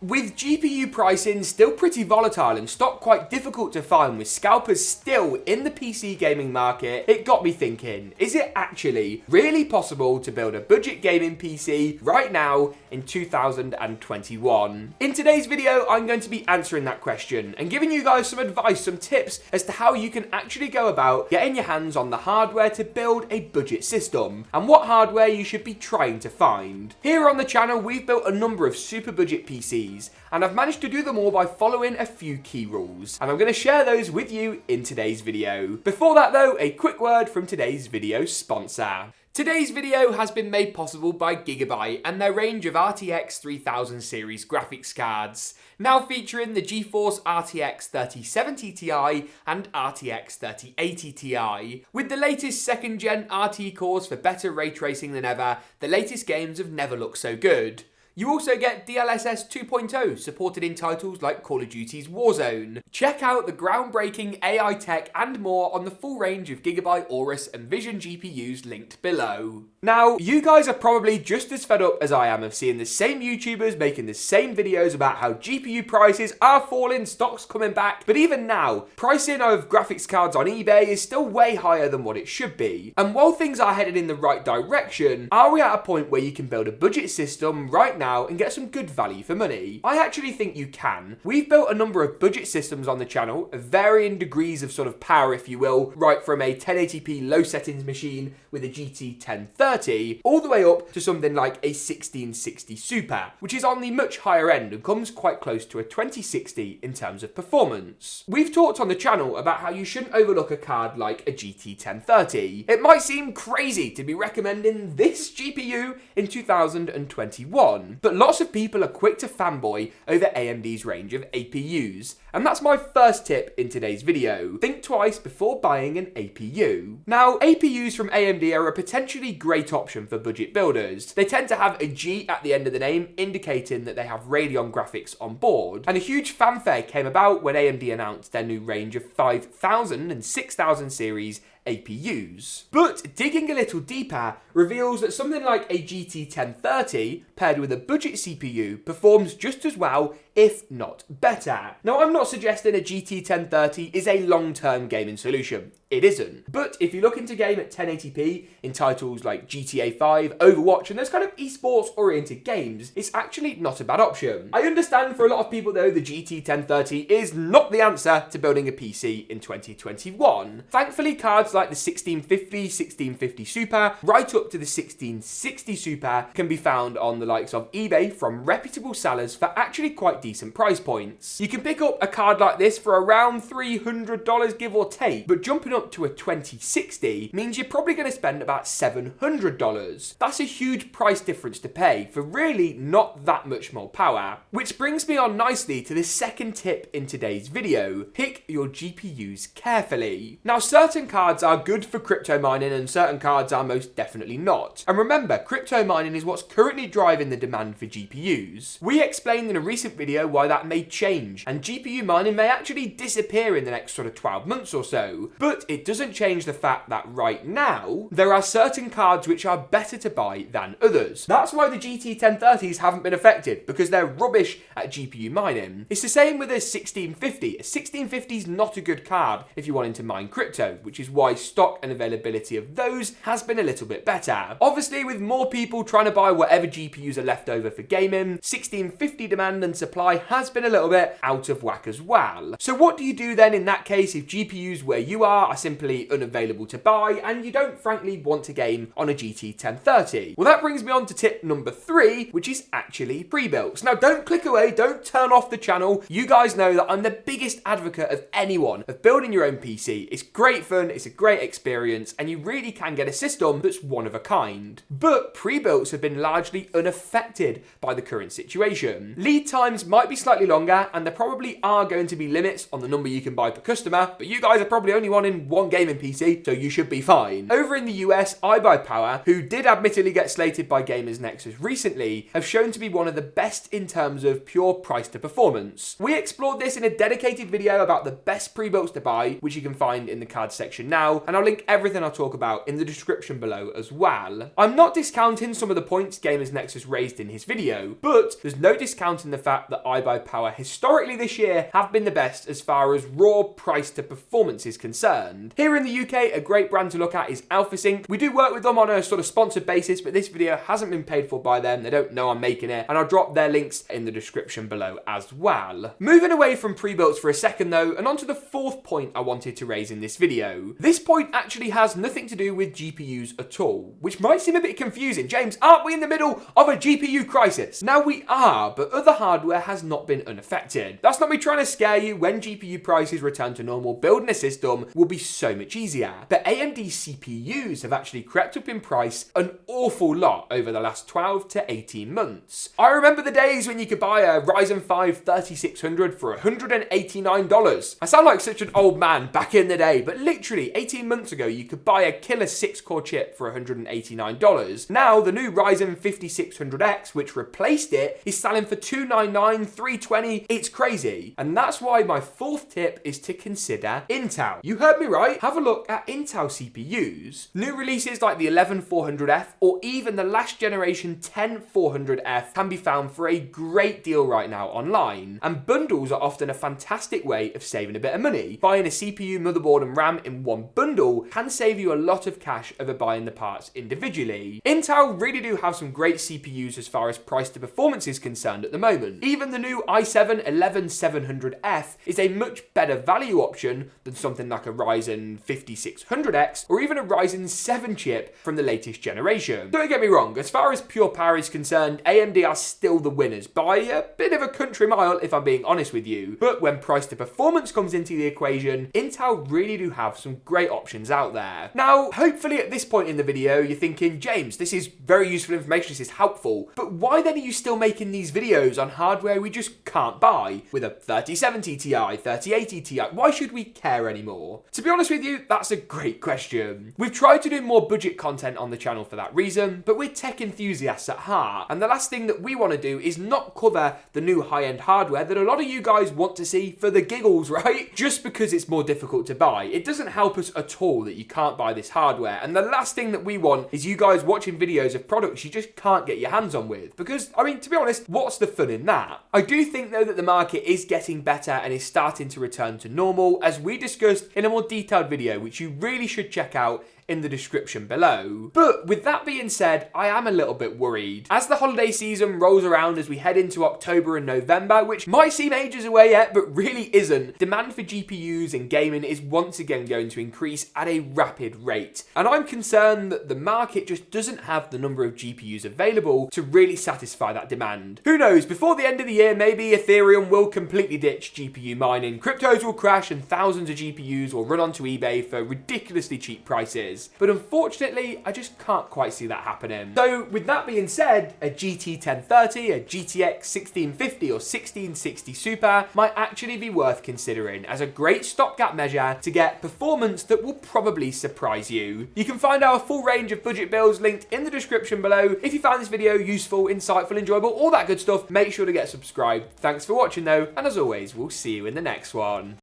With GPU pricing still pretty volatile and stock quite difficult to find with scalpers still in the PC gaming market, it got me thinking, is it actually really possible to build a budget gaming PC right now in 2021? In today's video, I'm going to be answering that question and giving you guys some advice, some tips as to how you can actually go about getting your hands on the hardware to build a budget system and what hardware you should be trying to find. Here on the channel, we've built a number of super budget PCs and I've managed to do them all by following a few key rules, and I'm going to share those with you in today's video. Before that though, a quick word from today's video sponsor. Today's video has been made possible by GIGABYTE and their range of RTX 3000 series graphics cards, now featuring the GeForce RTX 3070 Ti and RTX 3080 Ti. With the latest 2nd gen RT cores for better ray tracing than ever, the latest games have never looked so good. You also get DLSS 2.0 supported in titles like Call of Duty's Warzone. Check out the groundbreaking AI tech and more on the full range of GIGABYTE Aorus and Vision GPUs linked below. Now, you guys are probably just as fed up as I am of seeing the same YouTubers making the same videos about how GPU prices are falling, stocks coming back, but even now, pricing of graphics cards on eBay is still way higher than what it should be. And while things are headed in the right direction, are we at a point where you can build a budget system right now and get some good value for money? I actually think you can. We've built a number of budget systems on the channel, of varying degrees of sort of power, if you will, right from a 1080p low settings machine with a GT 1030 all the way up to something like a 1660 Super, which is on the much higher end and comes quite close to a 2060 in terms of performance. We've talked on the channel about how you shouldn't overlook a card like a GT 1030. It might seem crazy to be recommending this GPU in 2021, but lots of people are quick to fanboy over AMD's range of APUs, and that's my first tip in today's video. Think twice before buying an APU. Now, APUs from AMD are a potentially great option for budget builders. They tend to have a G at the end of the name, indicating that they have Radeon graphics on board, and a huge fanfare came about when AMD announced their new range of 5000 and 6000 series APUs. But digging a little deeper reveals that something like a GT 1030 paired with a budget CPU performs just as well, if not better. Now, I'm not suggesting a GT 1030 is a long-term gaming solution. It isn't. But if you're looking to game at 1080p in titles like GTA 5, Overwatch, and those kind of esports-oriented games, it's actually not a bad option. I understand for a lot of people though, the GT 1030 is not the answer to building a PC in 2021. Thankfully, cards like the 1650, 1650 Super, right up to the 1660 Super can be found on the likes of eBay from reputable sellers for actually quite decent price points. You can pick up a card like this for around $300 give or take, but jumping up to a 2060 means you're probably going to spend about $700. That's a huge price difference to pay for really not that much more power. Which brings me on nicely to the second tip in today's video. Pick your GPUs carefully. Now, certain cards are good for crypto mining and certain cards are most definitely not. And remember, crypto mining is what's currently driving the demand for GPUs. We explained in a recent video why that may change, and GPU mining may actually disappear in the next sort of 12 months or so. But it doesn't change the fact that right now, there are certain cards which are better to buy than others. That's why the GT 1030s haven't been affected, because they're rubbish at GPU mining. It's the same with a 1650. A 1650 is not a good card if you're wanting to mine crypto, which is why stock and availability of those has been a little bit better. Obviously, with more people trying to buy whatever GPUs are left over for gaming, 1650 demand and supply has been a little bit out of whack as well. So what do you do then in that case if GPUs where you are simply unavailable to buy and you don't frankly want to game on a GT 1030? Well, that brings me on to tip number 3, which is actually pre-builds. Now, don't click away, don't turn off the channel. You guys know that I'm the biggest advocate of anyone of building your own PC. It's great fun, it's a great experience, and you really can get a system that's one of a kind. But pre-builds have been largely unaffected by the current situation. Lead times might be slightly longer, and there probably are going to be limits on the number you can buy per customer, but you guys are probably only wanting one gaming PC, so you should be fine. Over in the US, iBuyPower, who did admittedly get slated by Gamers Nexus recently, have shown to be one of the best in terms of pure price to performance. We explored this in a dedicated video about the best pre-builds to buy, which you can find in the cards section now, and I'll link everything I'll talk about in the description below as well. I'm not discounting some of the points Gamers Nexus raised in his video, but there's no discounting the fact that iBuyPower historically this year have been the best as far as raw price to performance is concerned. Here in the UK, a great brand to look at is AlphaSync. We do work with them on a sort of sponsored basis, but this video hasn't been paid for by them. They don't know I'm making it, and I'll drop their links in the description below as well. Moving away from pre-builds for a second though, and onto the fourth point I wanted to raise in this video. This point actually has nothing to do with GPUs at all, which might seem a bit confusing. James, aren't we in the middle of a GPU crisis? Now we are, but other hardware has not been unaffected. That's not me trying to scare you. When GPU prices return to normal, building a system will be so much easier. But AMD CPUs have actually crept up in price an awful lot over the last 12 to 18 months. I remember the days when you could buy a Ryzen 5 3600 for $189. I sound like such an old man back in the day, but literally 18 months ago, you could buy a killer 6-core chip for $189. Now, the new Ryzen 5600X, which replaced it, is selling for $299, $320. It's crazy. And that's why my fourth tip is to consider Intel. You heard me right. Have a look at Intel CPUs. New releases like the 11400F or even the last generation 10400F can be found for a great deal right now online. And bundles are often a fantastic way of saving a bit of money. Buying a CPU, motherboard and RAM in one bundle can save you a lot of cash over buying the parts individually. Intel really do have some great CPUs as far as price to performance is concerned at the moment. Even the new i7 11700F is a much better value option than something like a Ryzen 5600X or even a Ryzen 7 chip from the latest generation. Don't get me wrong, as far as pure power is concerned, AMD are still the winners by a bit of a country mile if I'm being honest with you. But when price to performance comes into the equation, Intel really do have some great options out there. Now, hopefully at this point in the video, you're thinking, James, this is very useful information, this is helpful, but why then are you still making these videos on hardware we just can't buy? With a 3070 Ti, 3080 Ti, why should we care anymore? To be honest with you, that's a great question. We've tried to do more budget content on the channel for that reason, but we're tech enthusiasts at heart, and the last thing that we want to do is not cover the new high-end hardware that a lot of you guys want to see for the giggles, right? Just because it's more difficult to buy. It doesn't help us at all that you can't buy this hardware, and the last thing that we want is you guys watching videos of products you just can't get your hands on with, because, I mean, to be honest, what's the fun in that? I do think though that the market is getting better and is starting to return to normal, as we discussed in a more detailed video, which you really should check out in the description below. But with that being said, I am a little bit worried. As the holiday season rolls around as we head into October and November, which might seem ages away yet, but really isn't, demand for GPUs in gaming is once again going to increase at a rapid rate. And I'm concerned that the market just doesn't have the number of GPUs available to really satisfy that demand. Who knows, before the end of the year, maybe Ethereum will completely ditch GPU mining, cryptos will crash and thousands of GPUs will run onto eBay for ridiculously cheap prices. But unfortunately, I just can't quite see that happening. So with that being said, a GT 1030, a GTX 1650 or 1660 Super might actually be worth considering as a great stopgap measure to get performance that will probably surprise you. You can find our full range of budget builds linked in the description below. If you found this video useful, insightful, enjoyable, all that good stuff, make sure to get subscribed. Thanks for watching though, and as always, we'll see you in the next one.